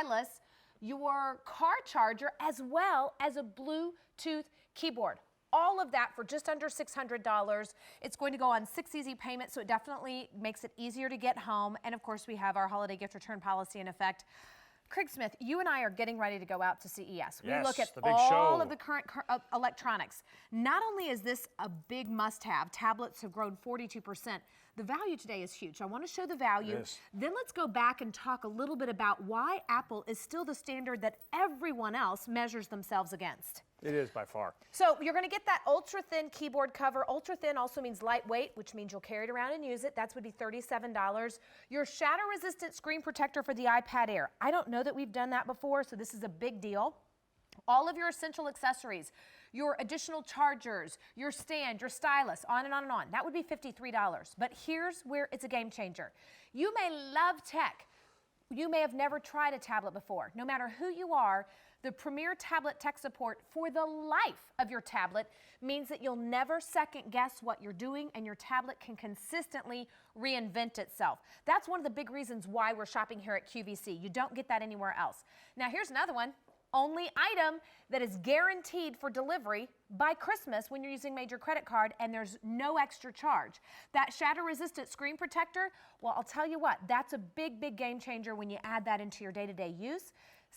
stylus, your car charger, as well as a Bluetooth keyboard. All of that for just under $600. It's going to go on 6 easy payments, so it definitely makes it easier to get home. And of course, we have our holiday gift return policy in effect. Craig Smith, you and I are getting ready to go out to CES. Yes, we look at the big all show. of the current electronics. Not only is this a big must-have, tablets have grown 42%. The value today is huge. I want to show the value. Then let's go back and talk a little bit about why Apple is still the standard that everyone else measures themselves against. It is by far. So you're going to get that ultra-thin keyboard cover. Ultra-thin also means lightweight, which means you'll carry it around and use it. That would be $37. Your shatter-resistant screen protector for the iPad Air. I don't know that we've done that before, so this is a big deal. All of your essential accessories, your additional chargers, your stand, your stylus, on and on and on. That would be $53. But here's where it's a game changer. You may love tech. You may have never tried a tablet before. No matter who you are, the Premier Tablet Tech Support for the life of your tablet means that you'll never second guess what you're doing, and your tablet can consistently reinvent itself. That's one of the big reasons why we're shopping here at QVC. You don't get that anywhere else. Now here's another one. Only item that is guaranteed for delivery by Christmas when you're using major credit card, and there's no extra charge. That shatter-resistant screen protector, well, I'll tell you what, that's a big, big game changer when you add that into your day-to-day use.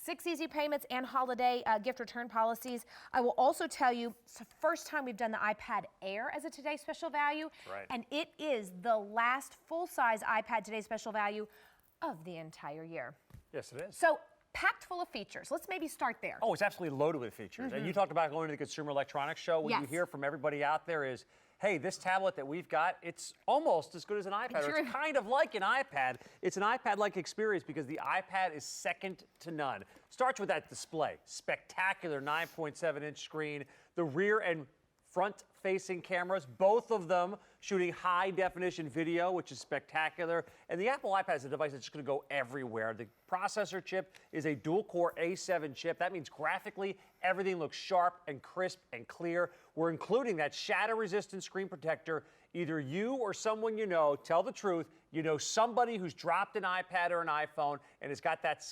6 easy payments and holiday gift return policies. I will also tell you, it's the first time we've done the iPad Air as a Today Special Value, and it is the last full-size iPad Today Special Value of the entire year. Yes, it is. So, packed full of features. Let's maybe start there. Oh, it's absolutely loaded with features. And you talked about going to the Consumer Electronics Show. What you hear from everybody out there is, hey, this tablet that we've got, it's almost as good as an iPad. Or it's kind of like an iPad. It's an iPad-like experience because the iPad is second to none. Starts with that display. Spectacular 9.7-inch screen. The rear and front-facing cameras, both of them shooting high-definition video, which is spectacular. And the Apple iPad is a device that's just going to go everywhere. The processor chip is a dual-core A7 chip. That means graphically, everything looks sharp and crisp and clear. We're including that shatter-resistant screen protector. Either you or someone you know, tell the truth, you know somebody who's dropped an iPad or an iPhone and has got that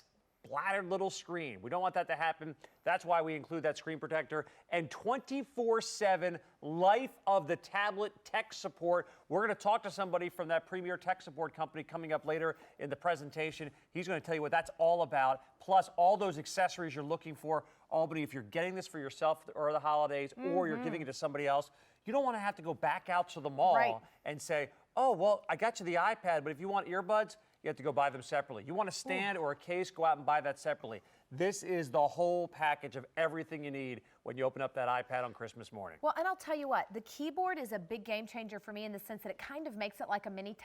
splattered little screen. We don't want that to happen. That's why we include that screen protector. And 24/7 life of the tablet tech support. We're going to talk to somebody from that Premier Tech Support company coming up later in the presentation. He's going to tell you what that's all about, plus all those accessories you're looking for. Albany, if you're getting this for yourself or the holidays, or you're giving it to somebody else, you don't want to have to go back out to the mall and say, oh, well, I got you the iPad, but if you want earbuds, you have to go buy them separately. You want a stand or a case, go out and buy that separately. This is the whole package of everything you need when you open up that iPad on Christmas morning. Well, and I'll tell you what, the keyboard is a big game changer for me in the sense that it kind of makes it like a mini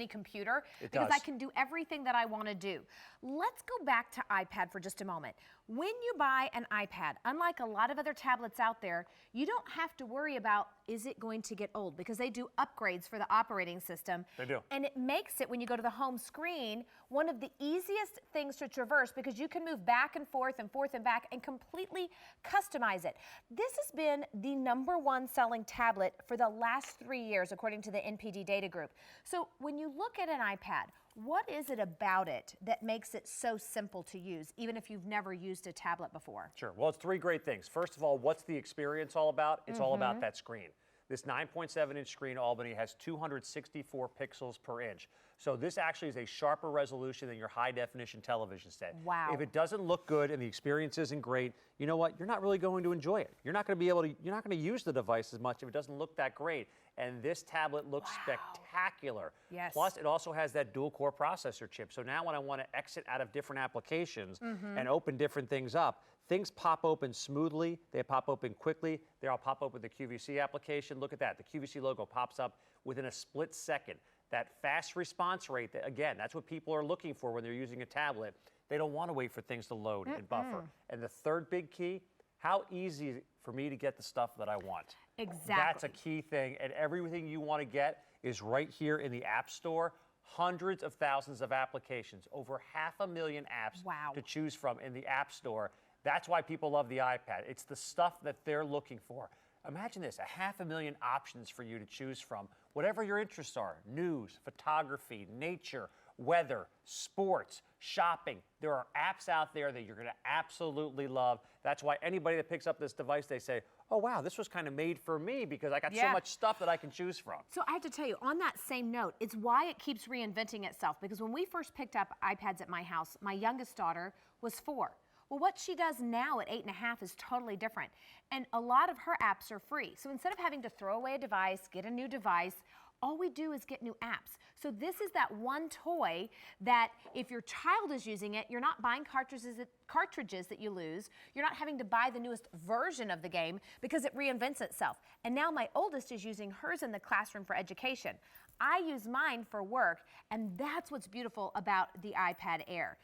computer. Because I can do everything that I want to do. Let's go back to iPad for just a moment. When you buy an iPad, unlike a lot of other tablets out there, you don't have to worry about, is it going to get old? Because they do upgrades for the operating system. They do. And it makes it, when you go to the home screen, one of the easiest things to traverse because you can move back and forth and back and completely customize it. This has been the #1 selling tablet for the last 3 years, according to the NPD data group. So when you look at an iPad, what is it about it that makes it so simple to use, even if you've never used a tablet before? Sure. Well, it's 3 great things. First of all, what's the experience all about? It's all about that screen. This 9.7-inch screen, Albany, has 264 pixels per inch. So this actually is a sharper resolution than your high-definition television set. Wow. If it doesn't look good and the experience isn't great, you know what? You're not really going to enjoy it. You're not going to be able to, you're not going to use the device as much if it doesn't look that great. And this tablet looks spectacular. Yes. Plus, it also has that dual-core processor chip. So now when I want to exit out of different applications and open different things up, things pop open smoothly. They pop open quickly. They all pop open with the QVC application. Look at that. The QVC logo pops up within a split second. That fast response rate, again, that's what people are looking for when they're using a tablet. They don't want to wait for things to load and buffer. And the third big key, how easy is it for me to get the stuff that I want? Exactly. That's a key thing. And everything you want to get is right here in the App Store. Hundreds of thousands of applications, over 500,000 apps to choose from in the App Store. That's why people love the iPad. It's the stuff that they're looking for. Imagine this, 500,000 options for you to choose from. Whatever your interests are, news, photography, nature, weather, sports, shopping. There are apps out there that you're going to absolutely love. That's why anybody that picks up this device, they say, oh, wow, this was kind of made for me because I got so much stuff that I can choose from. So I have to tell you, on that same note, it's why it keeps reinventing itself. Because when we first picked up iPads at my house, my youngest daughter was 4. Well, what she does now at 8.5 is totally different. And a lot of her apps are free. So instead of having to throw away a device, get a new device, all we do is get new apps. So this is that one toy that if your child is using it, you're not buying cartridges that you lose. You're not having to buy the newest version of the game because it reinvents itself. And now my oldest is using hers in the classroom for education. I use mine for work, and that's what's beautiful about the iPad Air.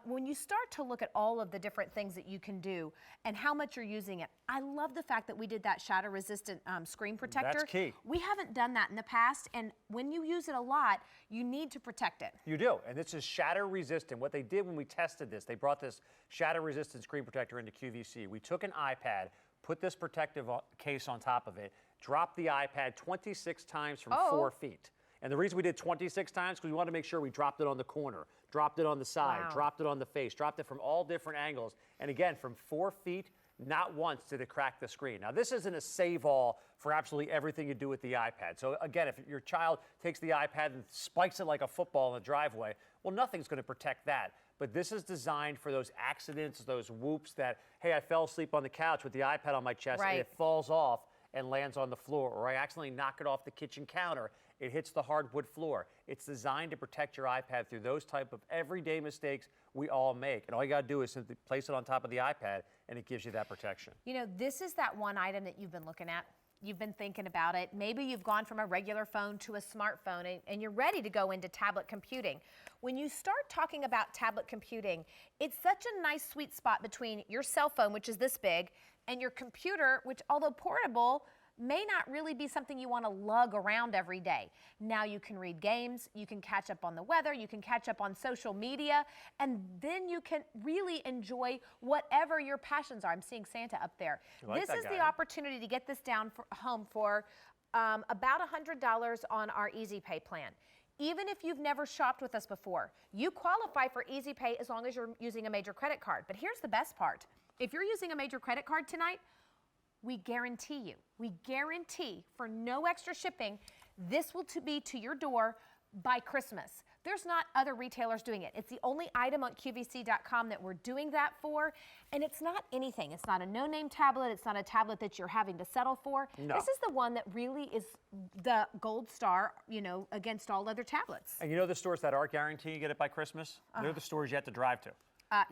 When you start to look at all of the different things that you can do and how much you're using it, I love the fact that we did that shatter-resistant screen protector. That's key. We haven't done that in the past, and when you use it a lot, you need to protect it. You do, and this is shatter-resistant. What they did when we tested this, they brought this shatter-resistant screen protector into QVC. We took an iPad, put this protective case on top of it, dropped the iPad 26 times from 4 feet. And the reason we did 26 times because we wanted to make sure we dropped it on the corner, dropped it on the side, dropped it on the face, dropped it from all different angles. And again, from 4 feet, not once did it crack the screen. Now, this isn't a save-all for absolutely everything you do with the iPad. So again, if your child takes the iPad and spikes it like a football in the driveway, well, nothing's going to protect that. But this is designed for those accidents, those whoops that, hey, I fell asleep on the couch with the iPad on my chest and it falls off and lands on the floor, or I accidentally knock it off the kitchen counter. It hits the hardwood floor. It's designed to protect your iPad through those type of everyday mistakes we all make. And all you gotta do is simply place it on top of the iPad and it gives you that protection. You know, this is that one item that you've been looking at. You've been thinking about it. Maybe you've gone from a regular phone to a smartphone and you're ready to go into tablet computing. When you start talking about tablet computing, it's such a nice sweet spot between your cell phone, which is this big, and your computer, which although portable, may not really be something you want to lug around every day. Now you can read games, you can catch up on the weather, you can catch up on social media, and then you can really enjoy whatever your passions are. I'm seeing Santa up there. This is the opportunity to get this down home for about $100 on our Easy Pay plan. Even if you've never shopped with us before, you qualify for Easy Pay as long as you're using a major credit card. But here's the best part. If you're using a major credit card tonight, we guarantee for no extra shipping, this will be to your door by Christmas. There's not other retailers doing it. It's the only item on QVC.com that we're doing that for, and it's not anything. It's not a no-name tablet. It's not a tablet that you're having to settle for. No. This is the one that really is the gold star, you know, against all other tablets. And you know the stores that are guaranteeing you get it by Christmas? They're the stores you have to drive to.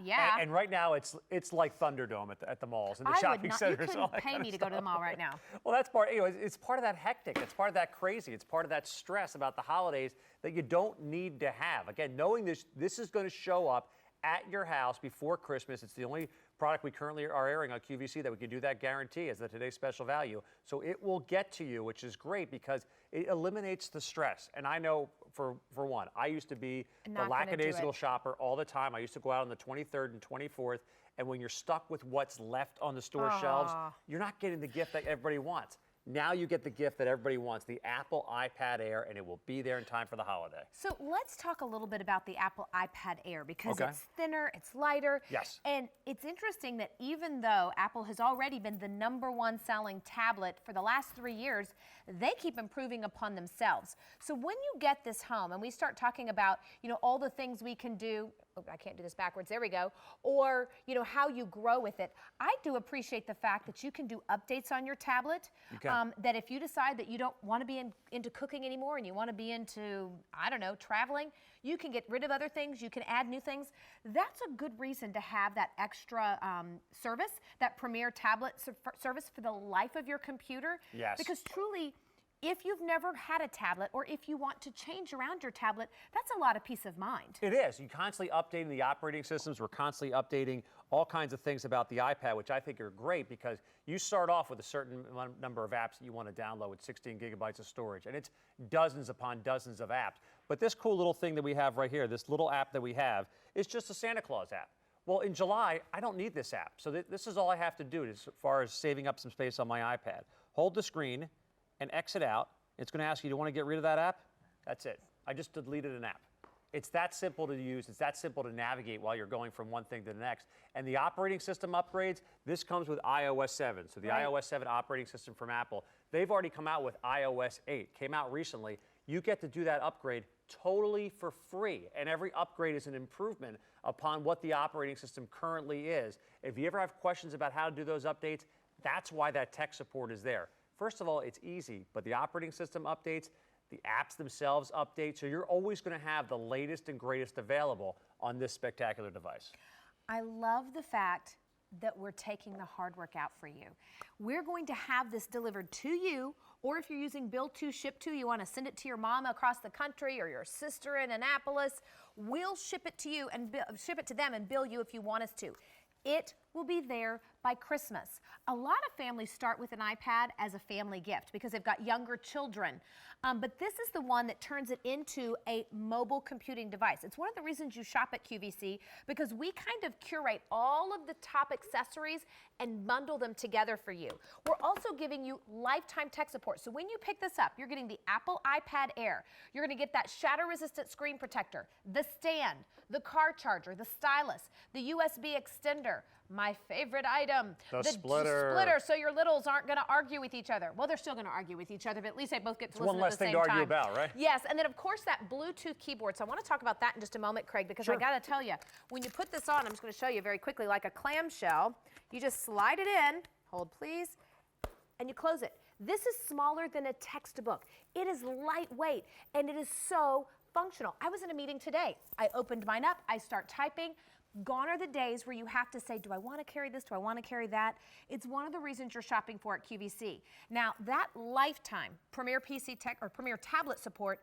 Yeah. And right now, it's like Thunderdome at the malls and the shopping centers. You couldn't pay me to go to the mall right now. Well, that's part. You know, it's part of that hectic. It's part of that crazy. It's part of that stress about the holidays that you don't need to have. Again, knowing this is going to show up at your house before Christmas. It's the only product we currently are airing on QVC that we can do that guarantee as the today's special value. So it will get to you, which is great because it eliminates the stress. And I know for one, I used to be the lackadaisical shopper all the time. I used to go out on the 23rd and 24th, and when you're stuck with what's left on the store shelves, you're not getting the gift that everybody wants. Now you get the gift that everybody wants, the Apple iPad Air, and it will be there in time for the holiday. So let's talk a little bit about the Apple iPad Air because it's thinner, it's lighter. Yes. And it's interesting that even though Apple has already been the #1 selling tablet for the last 3 years, they keep improving upon themselves. So when you get this home and we start talking about, you know, all the things we can do, oh, I can't do this backwards, there we go, or, you know, how you grow with it, I do appreciate the fact that you can do updates on your tablet. You can. That if you decide that you don't want to be into cooking anymore and you want to be into, I don't know, traveling, you can get rid of other things, you can add new things. That's a good reason to have that extra service, that premier tablet service for the life of your computer. Yes. Because truly, if you've never had a tablet or if you want to change around your tablet, that's a lot of peace of mind. It is. You're constantly updating the operating systems. We're constantly updating all kinds of things about the iPad, which I think are great because you start off with a certain number of apps that you want to download with 16 gigabytes of storage, and it's dozens upon dozens of apps. But this cool little thing that we have right here, this little app that we have, is just a Santa Claus app. Well, in July, I don't need this app. So this is all I have to do as far as saving up some space on my iPad. Hold the screen and exit out. It's going to ask you, do you want to get rid of that app? That's it. I just deleted an app. It's that simple to use. It's that simple to navigate while you're going from one thing to the next. And the operating system upgrades, this comes with iOS 7. So the iOS 7 operating system from Apple, they've already come out with iOS 8. Came out recently. You get to do that upgrade totally for free. And every upgrade is an improvement upon what the operating system currently is. If you ever have questions about how to do those updates, that's why that tech support is there. First of all, it's easy, but the operating system updates, the apps themselves update, so you're always going to have the latest and greatest available on this spectacular device. I love the fact that we're taking the hard work out for you. We're going to have this delivered to you, or if you're using Bill to Ship To, you want to send it to your mama across the country or your sister in Annapolis, we'll ship it to you and ship it to them and bill you if you want us to. It will be there by Christmas. A lot of families start with an iPad as a family gift because they've got younger children. But this is the one that turns it into a mobile computing device. It's one of the reasons you shop at QVC, because we kind of curate all of the top accessories and bundle them together for you. We're also giving you lifetime tech support. So when you pick this up, you're getting the Apple iPad Air. You're going to get that shatter-resistant screen protector, the stand, the car charger, the stylus, the USB extender, my favorite item, the splitter. So your littles aren't going to argue with each other. Well, they're still going to argue with each other, but at least they both get to listen at the same time. One less thing to argue about, right? Yes, and then of course that Bluetooth keyboard. So I want to talk about that in just a moment, Craig, because I got to tell you, when you put this on, I'm just going to show you very quickly, like a clamshell, you just slide it in, hold please, and you close it. This is smaller than a textbook. It is lightweight, and it is so functional. I was in a meeting today. I opened mine up, I start typing. Gone are the days where you have to say, do I want to carry this? Do I want to carry that? It's one of the reasons you're shopping for at QVC. Now, that lifetime Premier PC Tech or Premier tablet support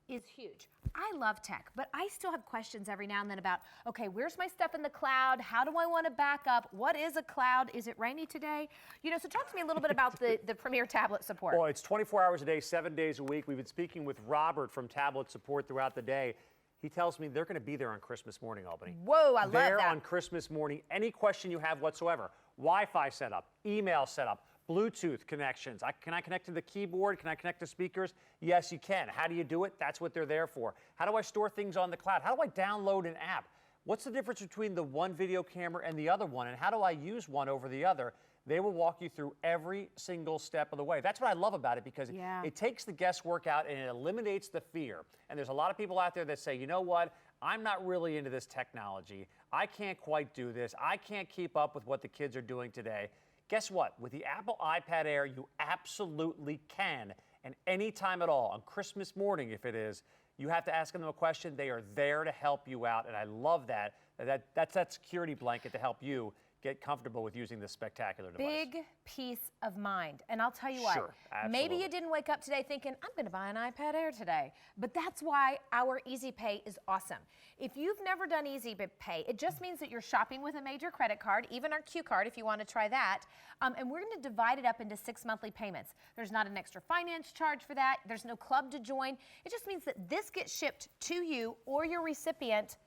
is huge. I love tech, but I still have questions every now and then about, okay, where's my stuff in the cloud? How do I want to back up? What is a cloud? Is it rainy today? You know, so talk to me a little bit about the Premier tablet support. Well, it's 24 hours a day, 7 days a week. We've been speaking with Robert from Tablet Support throughout the day. He tells me they're going to be there on Christmas morning, Albany. Whoa, I love that. There on Christmas morning. Any question you have whatsoever, Wi-Fi setup, email setup, Bluetooth connections. Can I connect to the keyboard? Can I connect to speakers? Yes, you can. How do you do it? That's what they're there for. How do I store things on the cloud? How do I download an app? What's the difference between the one video camera and the other one, and how do I use one over the other? They will walk you through every single step of the way. That's what I love about it, because it takes the guesswork out and it eliminates the fear. And there's a lot of people out there that say, you know what, I'm not really into this technology. I can't quite do this. I can't keep up with what the kids are doing today. Guess what? With the Apple iPad Air, you absolutely can. And anytime at all, on Christmas morning if it is, you have to ask them a question. They are there to help you out, and I love that. That's that security blanket to help you get comfortable with using this spectacular device. Big peace of mind. And I'll tell you what, Sure, maybe you didn't wake up today thinking, I'm going to buy an iPad Air today. But that's why our Easy Pay is awesome. If you've never done Easy Pay, it just means that you're shopping with a major credit card, even our Q card if you want to try that. And we're going to divide it up into 6 monthly payments. There's not an extra finance charge for that. There's no club to join. It just means that this gets shipped to you or your recipient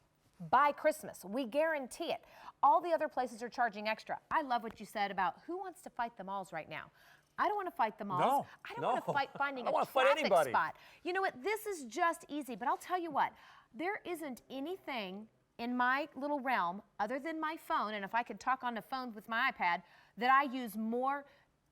by Christmas. We guarantee it. All the other places are charging extra. I love what you said about who wants to fight the malls right now. I don't want to fight the malls. No, I don't want to fight finding a traffic spot. You know what? This is just easy. But I'll tell you what, there isn't anything in my little realm other than my phone, and if I could talk on the phone with my iPad, that I use more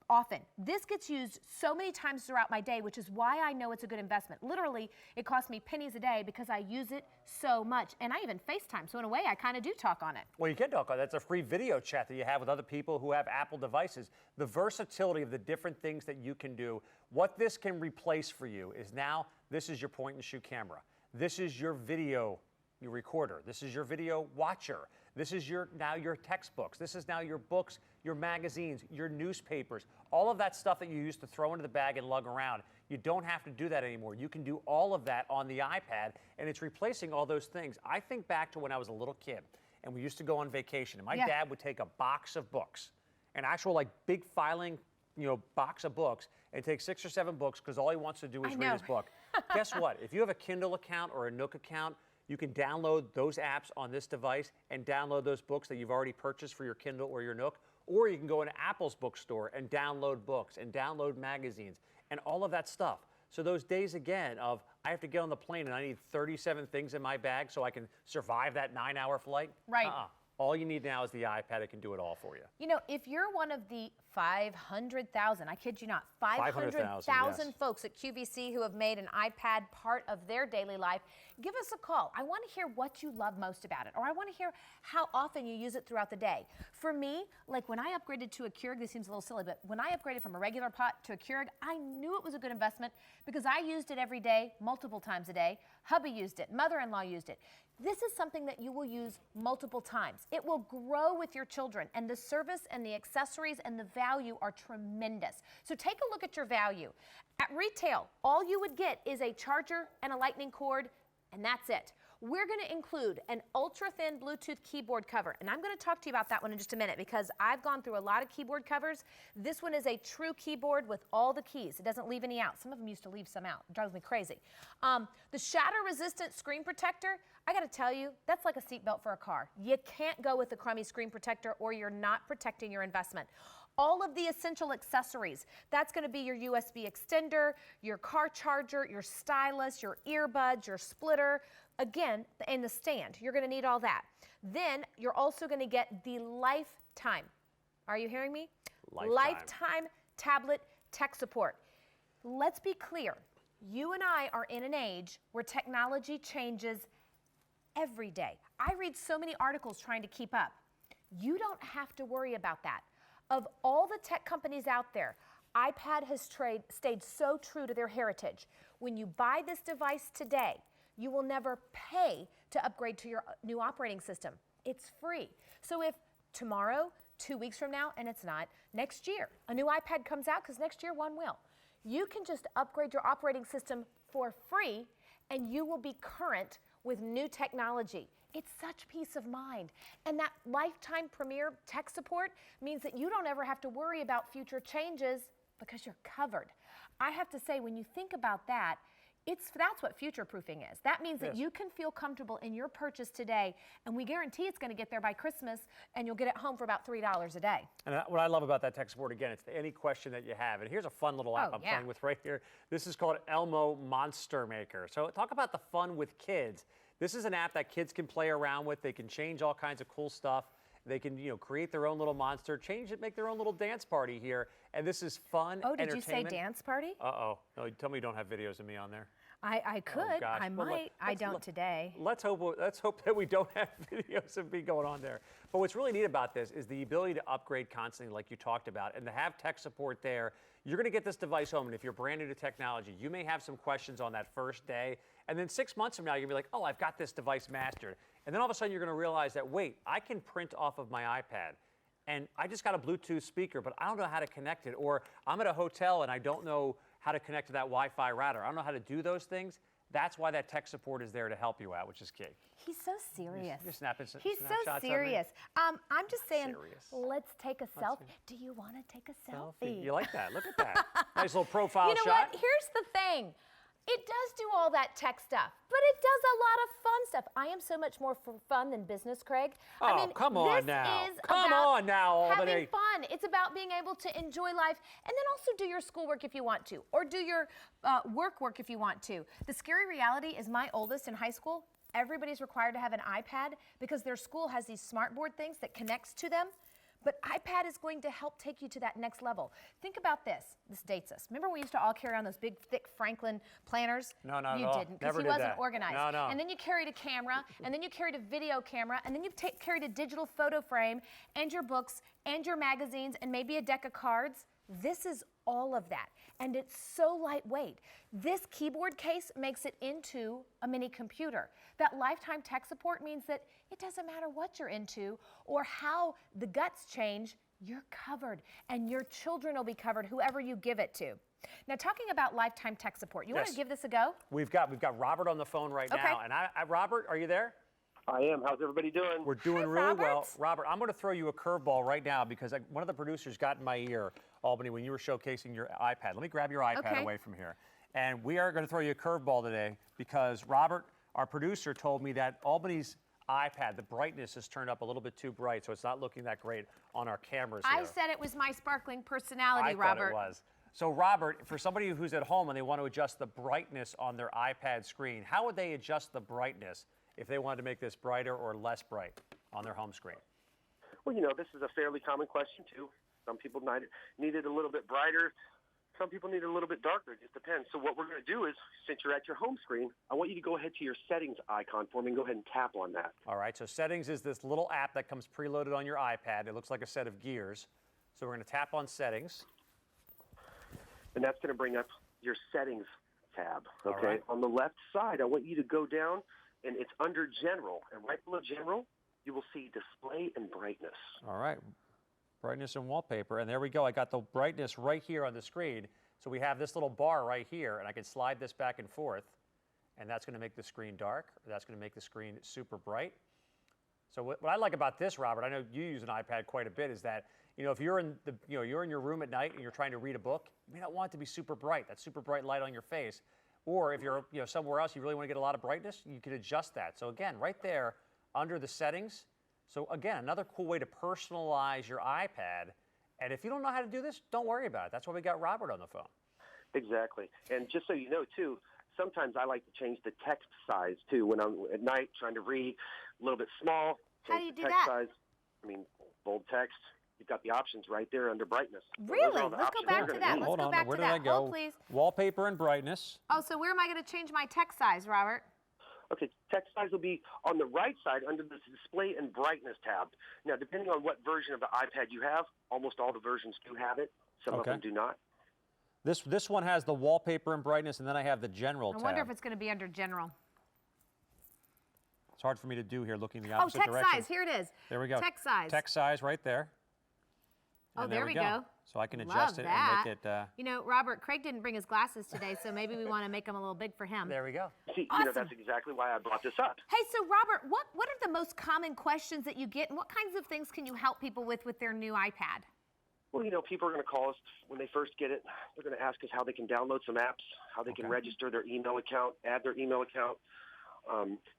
often. This gets used so many times throughout my day, which is why I know it's a good investment. Literally, it costs me pennies a day because I use it so much. And I even FaceTime, so in a way, I kind of do talk on it. Well, you can talk on it. That's a free video chat that you have with other people who have Apple devices. The versatility of the different things that you can do. What this can replace for you is now, this is your point-and-shoot camera. This is your video recorder. This is your video watcher. This is now your textbooks. This is now your books, your magazines, your newspapers, all of that stuff that you used to throw into the bag and lug around. You don't have to do that anymore. You can do all of that on the iPad, and it's replacing all those things. I think back to when I was a little kid, and we used to go on vacation, and my dad would take a box of books, an actual like big filing, box of books, and take 6 or 7 books because all he wants to do is read his book. Guess what? If you have a Kindle account or a Nook account, you can download those apps on this device and download those books that you've already purchased for your Kindle or your Nook, or you can go into Apple's bookstore and download books and download magazines and all of that stuff. So those days again of I have to get on the plane and I need 37 things in my bag so I can survive that 9-hour flight. Right. All you need now is the iPad. It can do it all for you. You know, if you're one of the 500,000, I kid you not, 500,000 yes. folks at QVC who have made an iPad part of their daily life, give us a call. I want to hear what you love most about it, or I want to hear how often you use it throughout the day. For me, like when I upgraded to a Keurig, this seems a little silly, but when I upgraded from a regular pot to a Keurig, I knew it was a good investment because I used it every day, multiple times a day. Hubby used it, mother-in-law used it. This is something that you will use multiple times. It will grow with your children, and the service and the accessories and the value are tremendous. So take a look at your value. At retail, all you would get is a charger and a lightning cord, and that's it. We're going to include an ultra-thin Bluetooth keyboard cover, and I'm going to talk to you about that one in just a minute because I've gone through a lot of keyboard covers. This one is a true keyboard with all the keys. It doesn't leave any out. Some of them used to leave some out. It drives me crazy. The shatter-resistant screen protector, I got to tell you, that's like a seatbelt for a car. You can't go with a crummy screen protector or you're not protecting your investment. All of the essential accessories, that's going to be your USB extender, your car charger, your stylus, your earbuds, your splitter, again, and the stand. You're going to need all that. Then you're also going to get the lifetime. Are you hearing me? Lifetime tablet tech support. Let's be clear. You and I are in an age where technology changes every day. I read so many articles trying to keep up. You don't have to worry about that. Of all the tech companies out there, iPad has stayed so true to their heritage. When you buy this device today, you will never pay to upgrade to your new operating system. It's free. So if tomorrow, 2 weeks from now, and it's not, next year, a new iPad comes out, because next year one will, you can just upgrade your operating system for free, and you will be current with new technology. It's such peace of mind. And that lifetime premier tech support means that you don't ever have to worry about future changes because you're covered. I have to say, when you think about that, that's what future-proofing is. That means that you can feel comfortable in your purchase today, and we guarantee it's going to get there by Christmas, and you'll get it home for about $3 a day. And what I love about that tech support, again, it's any question that you have. And here's a fun little app I'm playing with right here. This is called Elmo Monster Maker. So talk about the fun with kids. This is an app that kids can play around with. They can change all kinds of cool stuff. They can, create their own little monster, change it, make their own little dance party here. And this is fun, did you say dance party? Uh-oh. No, tell me you don't have videos of me on there. I could. Oh, I might. I don't today. Let's hope that we don't have videos of me going on there. But what's really neat about this is the ability to upgrade constantly, like you talked about, and to have tech support there. You're going to get this device home, and if you're brand new to technology, you may have some questions on that first day. And then 6 months from now, you're going to be like, oh, I've got this device mastered. And then all of a sudden, you're going to realize that, wait, I can print off of my iPad. And I just got a Bluetooth speaker, but I don't know how to connect it. Or I'm at a hotel, and I don't know how to connect to that Wi-Fi router. I don't know how to do those things. That's why that tech support is there to help you out, which is key. He's so serious. You're snapping He's snapshots so serious. I'm just saying, let's take a selfie. See. Do you want to take a selfie? You like that? Look at that. Nice little profile shot. You know what? Here's the thing. It does do all that tech stuff, but it does a lot of fun stuff. I am so much more for fun than business, Craig. Oh, I mean, come on now. Come on now, Albany. Having fun. It's about being able to enjoy life and then also do your schoolwork if you want to, or do your work if you want to. The scary reality is my oldest in high school, everybody's required to have an iPad because their school has these smartboard things that connects to them. But iPad is going to help take you to that next level. Think about this. This dates us. Remember we used to all carry on those big, thick Franklin planners? No, not you at all. didn't, because he wasn't organized. No. And then you carried a camera, and then you carried a video camera, and then you carried a digital photo frame, and your books, and your magazines, and maybe a deck of cards. This is all of that, and it's so lightweight. This keyboard case makes it into a mini computer. That lifetime tech support means that it doesn't matter what you're into or how the guts change, you're covered, and your children will be covered, whoever you give it to. Now, talking about lifetime tech support, you want to give this a go? We've got Robert on the phone right now, and Robert, are you there? I am. How's everybody doing? We're doing really well. Robert, I'm going to throw you a curveball right now because one of the producers got in my ear, Albany, when you were showcasing your iPad. Let me grab your iPad away from here. And we are going to throw you a curveball today because Robert, our producer, told me that Albany's iPad, the brightness is turned up a little bit too bright, so it's not looking that great on our cameras here. I said it was my sparkling personality, Robert. I thought it was. So Robert, for somebody who's at home and they want to adjust the brightness on their iPad screen, how would they adjust the brightness if they wanted to make this brighter or less bright on their home screen? Well, this is a fairly common question, too. Some people need it a little bit brighter. Some people need it a little bit darker. It just depends. So what we're going to do is, since you're at your home screen, I want you to go ahead to your settings icon for me and go ahead and tap on that. All right, so settings is this little app that comes preloaded on your iPad. It looks like a set of gears. So we're going to tap on settings. And that's going to bring up your settings tab, okay? All right. On the left side, I want you to go down, and it's under General. And right below General, you will see Display and Brightness. All right, brightness and wallpaper. And there we go. I got the brightness right here on the screen. So we have this little bar right here, and I can slide this back and forth. And that's going to make the screen dark. Or that's going to make the screen super bright. So what I like about this, Robert, I know you use an iPad quite a bit, is that if you're in you're in your room at night and you're trying to read a book, you may not want it to be super bright, that super bright light on your face. Or if you're somewhere else, you really want to get a lot of brightness, you can adjust that. So again, right there under the settings. So again, another cool way to personalize your iPad. And if you don't know how to do this, don't worry about it. That's why we got Robert on the phone. Exactly. And just so you know, too, sometimes I like to change the text size, too, when I'm at night trying to read a little bit small. How do you do text that? Size, bold text. You've got the options right there under brightness. So Really? those are all the Let's go options back you're to gonna that. need. Let's Hold go on, back where to did that. I go? Hold, please. Wallpaper and brightness. Oh, so where am I going to change my text size, Robert? Okay, text size will be on the right side under the Display and Brightness tab. Now, depending on what version of the iPad you have, almost all the versions do have it. Some of them do not. This one has the wallpaper and brightness, and then I have the general tab. I wonder if it's going to be under general. It's hard for me to do here looking the opposite text direction. size. Here it is. There we go. Text size. Text size right there. Oh, And there we go. So I can adjust Love it that. and make it. Robert, Craig didn't bring his glasses today, so maybe we want to make them a little big for him. There we go. See, Awesome. that's exactly why I brought this up. Hey, so Robert, what are the most common questions that you get, and what kinds of things can you help people with their new iPad? Well, people are going to call us when they first get it. They're going to ask us how they can download some apps, how they can register their email account, add their email account.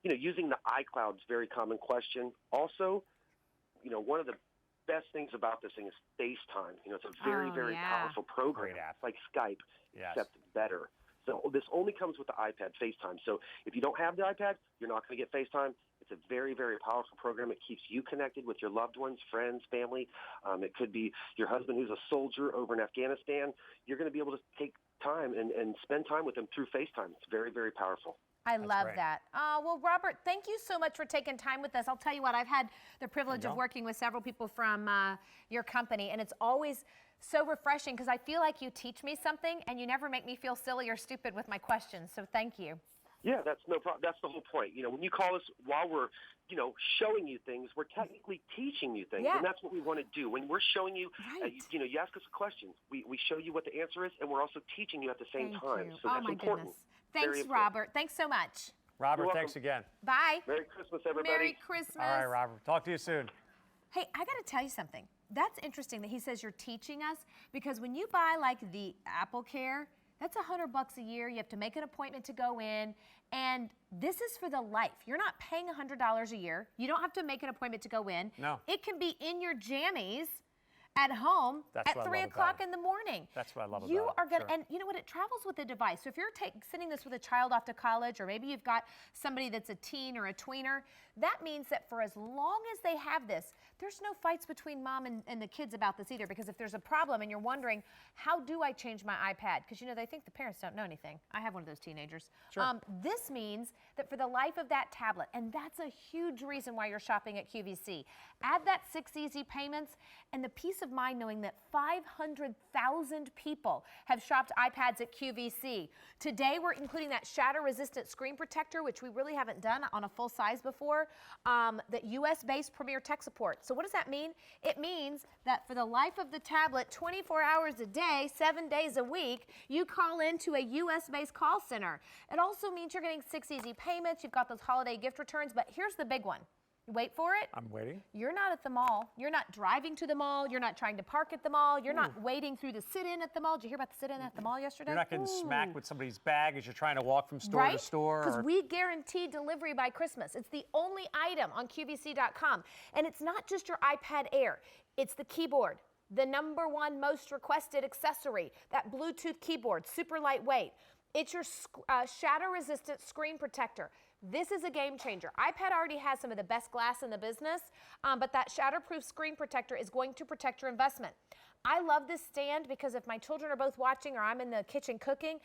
Using the iCloud is a very common question. Also, one of the best things about this thing is FaceTime. It's a very, very powerful program. Great app. It's like Skype, except better. So this only comes with the iPad, FaceTime. So if you don't have the iPad, you're not going to get FaceTime. It's a very, very powerful program. It keeps you connected with your loved ones, friends, family. It could be your husband who's a soldier over in Afghanistan. You're going to be able to take time and spend time with them through FaceTime. It's very, very powerful. I love great. that. Well, Robert, thank you so much for taking time with us. I'll tell you what, I've had the privilege of working with several people from your company, and it's always so refreshing because I feel like you teach me something and you never make me feel silly or stupid with my questions, so thank you. Yeah, that's no problem. That's the whole point. When you call us while we're, showing you things, we're technically teaching you things, and that's what we want to do. When we're showing you, you ask us a question, we show you what the answer is, and we're also teaching you at the same time. So that's important. Goodness. Thanks, Robert. Thanks so much. Robert, thanks again. Bye. Merry Christmas, everybody. Merry Christmas. All right, Robert. Talk to you soon. Hey, I got to tell you something. That's interesting that he says you're teaching us, because when you buy like the Apple Care, that's $100 a year. You have to make an appointment to go in, and this is for the life. You're not paying $100 a year. You don't have to make an appointment to go in. No. It can be in your jammies at home at 3 o'clock in the morning. That's what I love about it. You are going to, and you know what? It travels with the device. So if you're sending this with a child off to college, or maybe you've got somebody that's a teen or a tweener, that means that for as long as they have this, there's no fights between mom and the kids about this either. Because if there's a problem and you're wondering, how do I change my iPad? Because they think the parents don't know anything. I have one of those teenagers. Sure. This means that for the life of that tablet, and that's a huge reason why you're shopping at QVC, add that 6 easy payments and the peace of mind knowing that 500,000 people have shopped iPads at QVC. Today, we're including that shatter-resistant screen protector, which we really haven't done on a full size before, that US-based Premier Tech support. So what does that mean? It means that for the life of the tablet, 24 hours a day, 7 days a week, you call into a US-based call center. It also means you're getting 6 easy payments. You've got those holiday gift returns, but here's the big one. You wait for it. I'm waiting. You're not at the mall. You're not driving to the mall. You're not trying to park at the mall. You're not waiting through the sit-in at the mall. Did you hear about the sit-in at the mall yesterday? You're not getting smacked with somebody's bag as you're trying to walk from store to store. Because we guarantee delivery by Christmas. It's the only item on QVC.com. And it's not just your iPad Air. It's the keyboard, the #1 most requested accessory, that Bluetooth keyboard, super lightweight. It's your shatter-resistant screen protector. This is a game changer. iPad already has some of the best glass in the business, but that shatterproof screen protector is going to protect your investment. I love this stand because if my children are both watching or I'm in the kitchen cooking,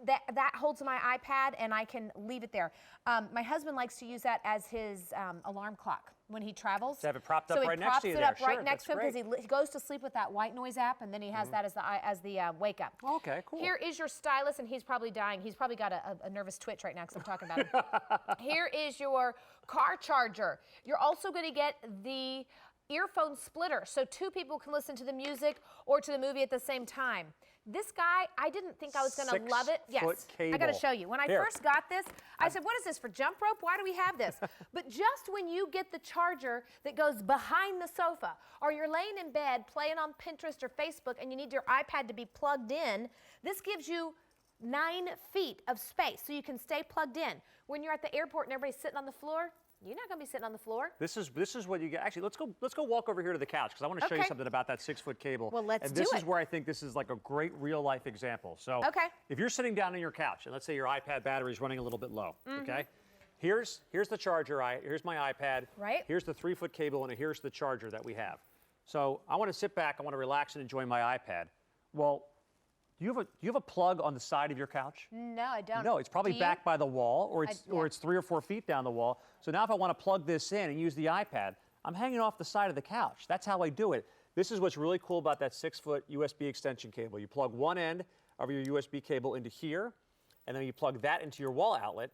that holds my iPad and I can leave it there. My husband likes to use that as his alarm clock when he travels. To have it propped up right next to you there. So he props it up right Sure, next to him that's because he goes to sleep with that white noise app, and then he has that as the wake up. Okay, cool. Here is your stylus, and he's probably dying. He's probably got a nervous twitch right now because I'm talking about him. Here is your car charger. You're also going to get the earphone splitter, so 2 people can listen to the music or to the movie at the same time. This guy, I didn't think I was going to love it. Yes, I got to show you. When I first got this, I said, what is this, for jump rope? Why do we have this? But just when you get the charger that goes behind the sofa, or you're laying in bed playing on Pinterest or Facebook and you need your iPad to be plugged in, this gives you 9 feet of space so you can stay plugged in. When you're at the airport and everybody's sitting on the floor, you're not going to be sitting on the floor. This is what you get. Actually, let's go walk over here to the couch because I want to show you something about that 6-foot cable. Well, let's do it. And this is where I think this is like a great real life example. So if you're sitting down on your couch and let's say your iPad battery is running a little bit low, okay? Here's the charger. Here's my iPad. Right. Here's the 3-foot cable and here's the charger that we have. So I want to sit back. I want to relax and enjoy my iPad. Well, do you have a plug on the side of your couch? No, I don't. No, it's probably back by the wall, or it's 3 or 4 feet down the wall. So now if I want to plug this in and use the iPad, I'm hanging off the side of the couch. That's how I do it. This is what's really cool about that 6-foot USB extension cable. You plug one end of your USB cable into here, and then you plug that into your wall outlet,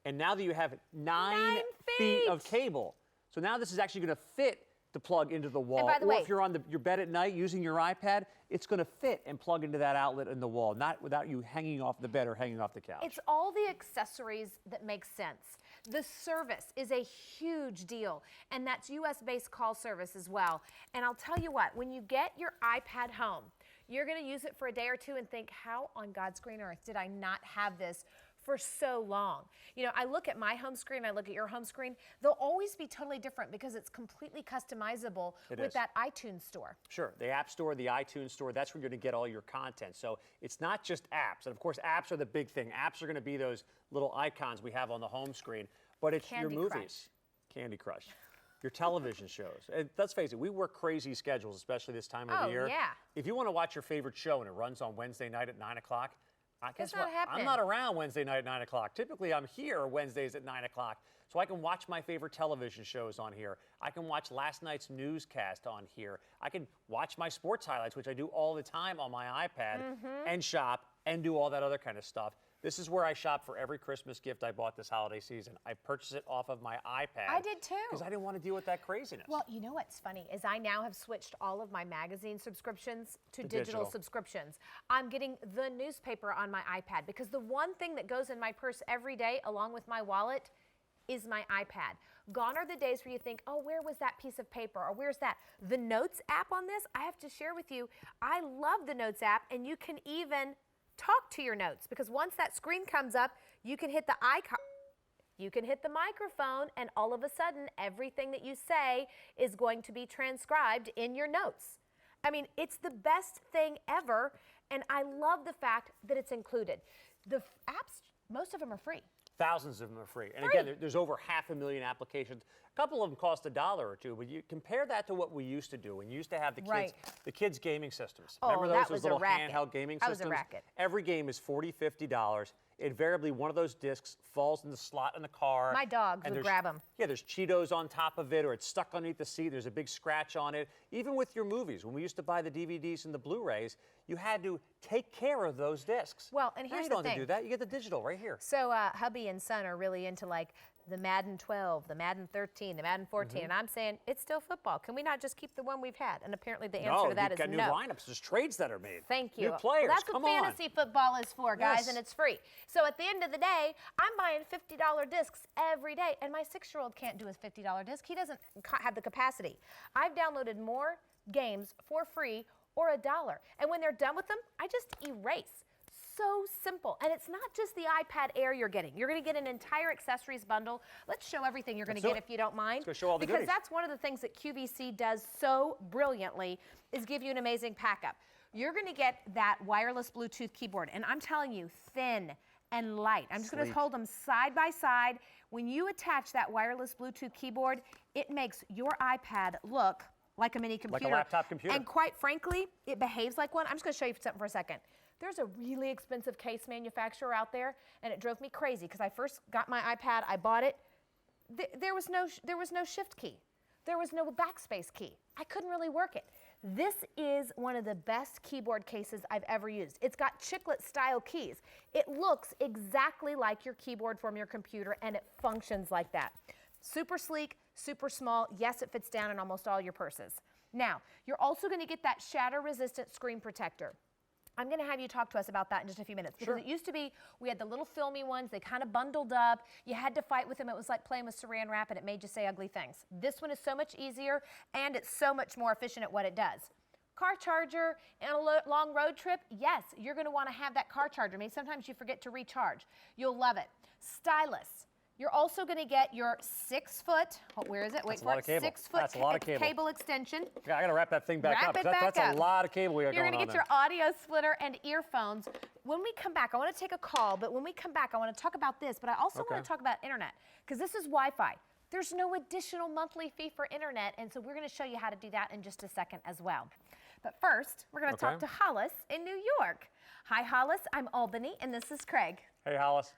and now that you have 9 feet of cable. So now this is actually going to fit to plug into the wall. And by the way, if you're on your bed at night using your iPad, it's going to fit and plug into that outlet in the wall, not without you hanging off the bed or hanging off the couch. It's all the accessories that make sense. The service is a huge deal, and that's US-based call service as well. And I'll tell you what, when you get your iPad home, you're going to use it for a day or two and think, how on God's green earth did I not have this for so long? You know, I look at my home screen, I look at your home screen, they'll always be totally different because it's completely customizable with that iTunes store. Sure, the App Store, the iTunes Store, that's where you're going to get all your content. So it's not just apps. And of course, apps are the big thing. Apps are going to be those little icons we have on the home screen, but it's your movies. Candy Crush. Your television shows. And let's face it, we work crazy schedules, especially this time of the year. Yeah. If you want to watch your favorite show and it runs on Wednesday night at 9 o'clock, guess what? Happening. I'm not around Wednesday night at 9 o'clock. Typically, I'm here Wednesdays at 9 o'clock, so I can watch my favorite television shows on here. I can watch last night's newscast on here. I can watch my sports highlights, which I do all the time on my iPad, and shop and do all that other kind of stuff. This is where I shop for every Christmas gift I bought this holiday season. I purchased it off of my iPad. I did too. Because I didn't want to deal with that craziness. Well, you know what's funny is I now have switched all of my magazine subscriptions to digital subscriptions. I'm getting the newspaper on my iPad because the one thing that goes in my purse every day along with my wallet is my iPad. Gone are the days where you think, oh, where was that piece of paper or where's that? The Notes app on this, I have to share with you, I love the Notes app, and you can even talk to your notes because once that screen comes up, you can hit the icon, you can hit the microphone, and all of a sudden, everything that you say is going to be transcribed in your notes. I mean, it's the best thing ever, and I love the fact that it's included. The apps, most of them are free. Thousands of them are free. And again, there's over 500,000 applications. A couple of them cost $1 or $2, but you compare that to what we used to do. When you used to have the kids' gaming systems. Oh, Remember that those was a little racket. handheld gaming That systems? was a racket. Every game is $40, $50. Invariably, one of those discs falls in the slot in the car. My dogs would grab them. Yeah, there's Cheetos on top of it, or it's stuck underneath the seat. There's a big scratch on it. Even with your movies, when we used to buy the DVDs and the Blu-rays, you had to take care of those discs. Well, and here's now you the don't have thing. to do that. You get the digital right here. So hubby and son are really into like the Madden 12, the Madden 13, the Madden 14, and I'm saying it's still football. Can we not just keep the one we've had? And apparently the answer to that is no. No, you've got new lineups. There's trades that are made. Thank you. New players. Well, that's Come what on. fantasy football is for, guys, Yes. and it's free. So at the end of the day, I'm buying $50 discs every day, and my 6-year-old can't do his $50 disc. He doesn't have the capacity. I've downloaded more games for free or $1, and when they're done with them, I just erase. so simple. And it's not just the iPad Air you're getting. You're going to get an entire accessories bundle. Let's show everything you're going to get if you don't mind. Let's go show all the because goodies. that's one of the things that QVC does so brilliantly is give you an amazing pack-up. You're going to get that wireless Bluetooth keyboard. And I'm telling you, thin and light. I'm just going to hold them side by side. When you attach that wireless Bluetooth keyboard, it makes your iPad look like a mini computer. Like a laptop computer. And quite frankly, it behaves like one. I'm just going to show you something for a second. There's a really expensive case manufacturer out there, and it drove me crazy because I first got my iPad, I bought it. There was no shift key. There was no backspace key. I couldn't really work it. This is one of the best keyboard cases I've ever used. It's got chiclet style keys. It looks exactly like your keyboard from your computer, and it functions like that. Super sleek, super small. Yes, it fits down in almost all your purses. Now, you're also going to get that shatter-resistant screen protector. I'm going to have you talk to us about that in just a few minutes. Because it used to be, we had the little filmy ones, they kind of bundled up. You had to fight with them. It was like playing with saran wrap, and it made you say ugly things. This one is so much easier, and it's so much more efficient at what it does. Car charger and a long road trip, yes, you're going to want to have that car charger. Maybe sometimes you forget to recharge. You'll love it. Stylus. You're also going to get your 6-foot, where is it? Wait for it. 6-foot cable extension. Yeah, I got to wrap that thing back up. That's a lot of cable we got going on. You're going to get your audio splitter and earphones. When we come back, I want to take a call, but when we come back, I want to talk about this, but I also want to talk about internet, because this is Wi-Fi. There's no additional monthly fee for internet, and so we're going to show you how to do that in just a second as well. But first, we're going to talk to Hollis in New York. Hi, Hollis. I'm Albany, and this is Craig. Hey, Hollis.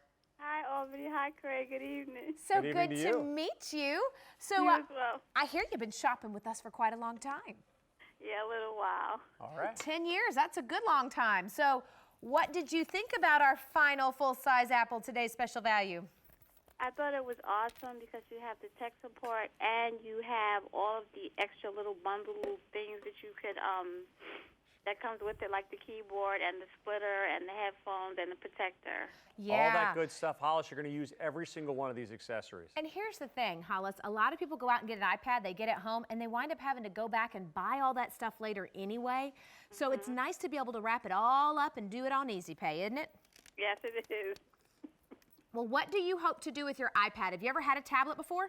Hi, Albany. Hi, Craig. Good evening. So good to meet you. So you as well. I hear you've been shopping with us for quite a long time. Yeah, a little while. All right. 10 years. That's a good long time. So what did you think about our final full-size Apple Today's Special Value? I thought it was awesome because you have the tech support and you have all of the extra little bundle things that you could that comes with it, like the keyboard and the splitter and the headphones and the protector. Yeah. All that good stuff, Hollis, you're going to use every single one of these accessories. And here's the thing, Hollis, a lot of people go out and get an iPad, they get it home, and they wind up having to go back and buy all that stuff later anyway. So it's nice to be able to wrap it all up and do it on Easy Pay, isn't it? Yes, it is. Well, what do you hope to do with your iPad? Have you ever had a tablet before?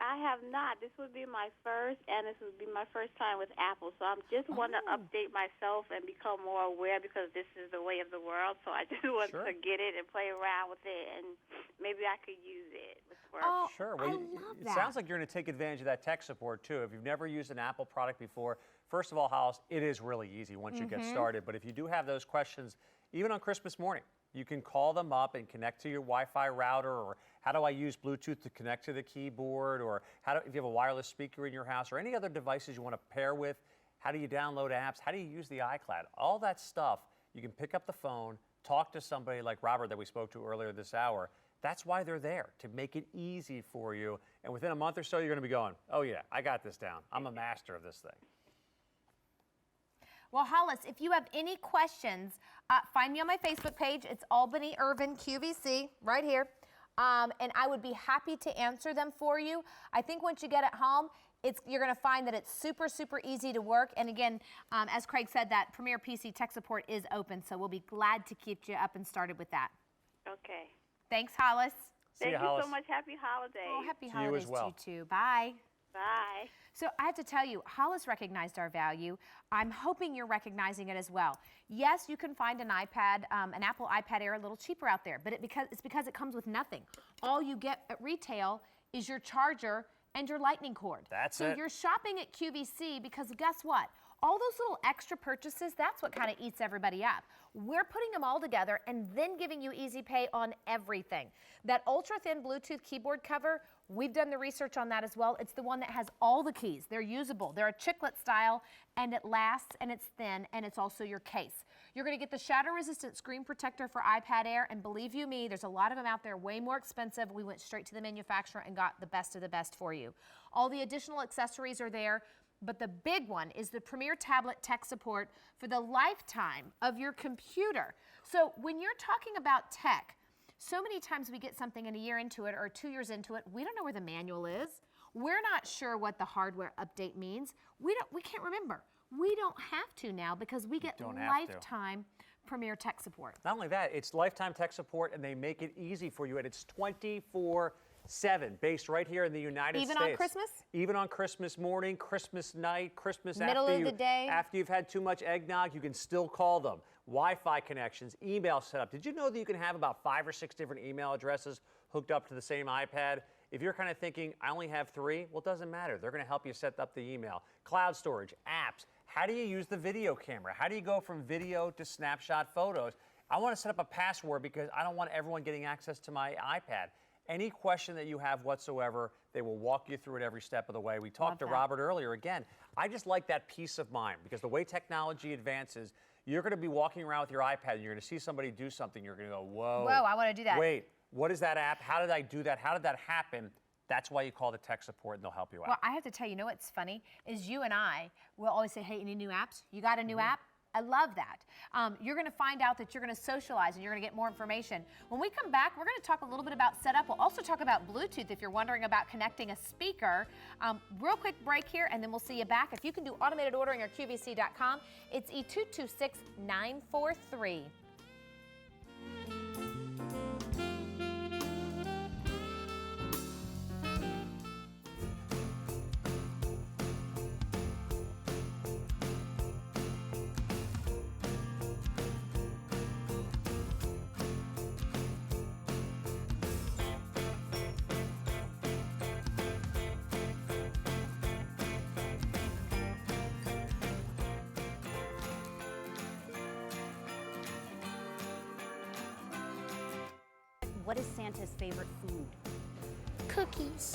I have not. This would be my first, and this would be my first time with Apple. So I'm just want to update myself and become more aware because this is the way of the world. So I just want to get it and play around with it, and maybe I could use it with work. Oh, sure. I Well, love it that. sounds like you're going to take advantage of that tech support, too. If you've never used an Apple product before, first of all, Hollis, it is really easy once you get started. But if you do have those questions, even on Christmas morning, you can call them up and connect to your Wi-Fi router, or how do I use Bluetooth to connect to the keyboard, or if you have a wireless speaker in your house, or any other devices you want to pair with, how do you download apps, how do you use the iCloud? All that stuff, you can pick up the phone, talk to somebody like Robert that we spoke to earlier this hour. That's why they're there, to make it easy for you. And within a month or so, you're going to be going, oh yeah, I got this down. I'm a master of this thing. Well, Hollis, if you have any questions, find me on my Facebook page. It's Albany Irvin QVC right here. And I would be happy to answer them for you. I think once you get it home, you're going to find that it's super, super easy to work. And again, as Craig said, that Premier PC tech support is open, so we'll be glad to keep you up and started with that. Okay. Thanks, Hollis. Thank you so much. Happy holidays. Oh, happy to holidays you as well. to you too. Bye. Bye. So I have to tell you, Hollis recognized our value. I'm hoping you're recognizing it as well. Yes, you can find an iPad, an Apple iPad Air a little cheaper out there, but it's because it comes with nothing. All you get at retail is your charger and your lightning cord. That's it. So you're shopping at QVC because guess what? All those little extra purchases, that's what kind of eats everybody up. We're putting them all together and then giving you easy pay on everything. That ultra-thin Bluetooth keyboard cover, we've done the research on that as well. It's the one that has all the keys. They're usable. They're a chiclet style, and it lasts, and it's thin, and it's also your case. You're going to get the shatter-resistant screen protector for iPad Air, and believe you me, there's a lot of them out there way more expensive. We went straight to the manufacturer and got the best of the best for you. All the additional accessories are there. But the big one is the Premier Tablet tech support for the lifetime of your computer. So when you're talking about tech, so many times we get something and a year into it or 2 years into it, we don't know where the manual is. We're not sure what the hardware update means. We can't remember. We don't have to now because we get lifetime premier tech support. Not only that, it's lifetime tech support, and they make it easy for you, and it's 24/7, based right here in the United States. Even on Christmas? Even on Christmas morning, Christmas night, Christmas middle of the day. After you've had too much eggnog, you can still call them. Wi-Fi connections, email setup. Did you know that you can have about 5 or 6 different email addresses hooked up to the same iPad? If you're kind of thinking, I only have 3, well, it doesn't matter. They're going to help you set up the email. Cloud storage, apps. How do you use the video camera? How do you go from video to snapshot photos? I want to set up a password because I don't want everyone getting access to my iPad. Any question that you have whatsoever, they will walk you through it every step of the way. We talked to Robert earlier. Again, I just like that peace of mind because the way technology advances, you're going to be walking around with your iPad and you're going to see somebody do something. You're going to go, whoa. Whoa, I want to do that. Wait, what is that app? How did I do that? How did that happen? That's why you call the tech support and they'll help you out. Well, I have to tell you, know what's funny is you and I will always say, hey, any new apps? You got a new app? I love that. You're going to find out that you're going to socialize and you're going to get more information. When we come back, we're going to talk a little bit about setup. We'll also talk about Bluetooth if you're wondering about connecting a speaker. Real quick break here, and then we'll see you back. If you can do automated ordering at QVC.com, it's E226943. What is Santa's favorite food? Cookies.